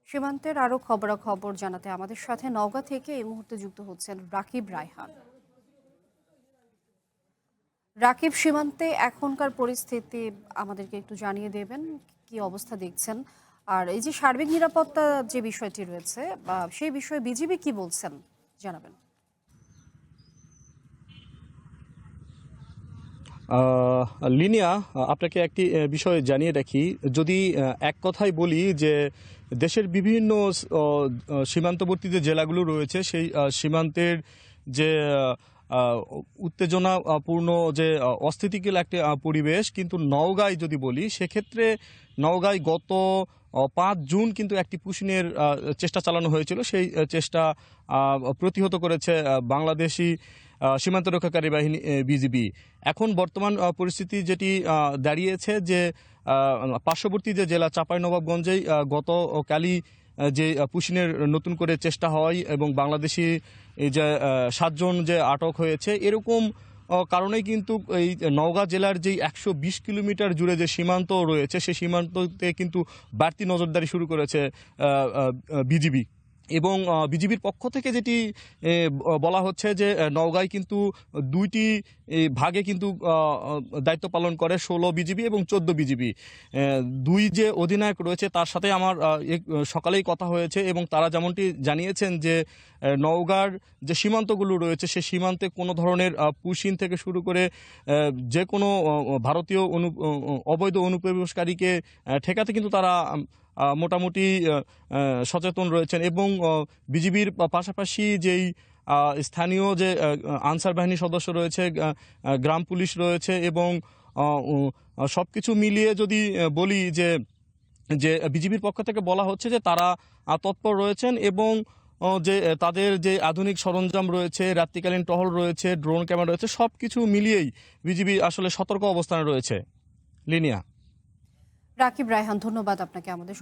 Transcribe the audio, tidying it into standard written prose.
সীমান্তের আরো খবরাখবর জানাতে আমাদের সাথে নওগাঁ থেকে এই মুহূর্তে যুক্ত হচ্ছেন রাকিব রায়হান। রাকিব, সীমান্তে এখনকার পরিস্থিতি আমাদেরকে একটু জানিয়ে দেবেন, কি অবস্থা দেখছেন? আর এই যে সার্বিক নিরাপত্তা যে বিষয়টি রয়েছে বা সেই বিষয়ে বিজিবি কি বলছেন জানাবেন। লিনিয়া, আপনাকে একটি বিষয় জানিয়ে রাখি। যদি এক কথায় বলি যে দেশের বিভিন্ন সীমান্তবর্তী যে জেলাগুলো রয়েছে সেই সীমান্তের যে আহ, উত্তেজনাপূর্ণ যে অস্থিতিশীল একটি পরিবেশ, কিন্তু নওগাঁয় যদি বলি সেক্ষেত্রে নওগাঁয় গত 5 জুন কিন্তু একটি পুশিনের চেষ্টা চালানো হয়েছিল। সেই চেষ্টা প্রতিহত করেছে বাংলাদেশি সীমান্ত রক্ষাকারী বাহিনী বিজিবি। এখন বর্তমান পরিস্থিতি যেটি দাঁড়িয়েছে যে পার্শ্ববর্তী যে জেলা চাঁপাইনবাবগঞ্জেই গত কালই যে পুশিনের নতুন করে চেষ্টা হয় এবং বাংলাদেশি এই যে 7 জন যে আটক হয়েছে, এরকম কারণেই কিন্তু এই নওগাঁ জেলার যেই 120 কিলোমিটার জুড়ে যে সীমান্ত রয়েছে সেই সীমান্ততে কিন্তু বাড়তি নজরদারি শুরু করেছে বিজিবি। এবং বিজিবির পক্ষ থেকে যেটি বলা হচ্ছে যে নওগাঁয় কিন্তু 2টি ভাগে কিন্তু দায়িত্ব পালন করে 16 বিজিবি এবং 14 বিজিবি। দুই যে অধিনায়ক রয়েছে তার সাথে আমার সকালেই কথা হয়েছে এবং তারা যেমনটি জানিয়েছেন যে নওগাঁর যে সীমান্তগুলো রয়েছে সে সীমান্তে কোনো ধরনের পুশিন থেকে শুরু করে যে কোনো ভারতীয় অবৈধ অনুপ্রবেশকারীকে ঠেকাতে কিন্তু তারা মোটামুটি সচেতন রয়েছেন। এবং বিজিবির পাশাপাশি যেই স্থানীয় যে আনসার বাহিনীর সদস্য রয়েছে, গ্রাম পুলিশ রয়েছে এবং সব কিছু মিলিয়ে যদি বলি যে যে বিজিবির পক্ষ থেকে বলা হচ্ছে যে তারা তৎপর রয়েছেন এবং যে তাদের যে আধুনিক সরঞ্জাম রয়েছে, রাত্রিকালীন টহল রয়েছে, ড্রোন ক্যামেরা রয়েছে, সব কিছু মিলিয়েই বিজিবি আসলে সতর্ক অবস্থানে রয়েছে। লিনিয়া। রাকিব রায়হান, ধন্যবাদ আপনাকে আমাদের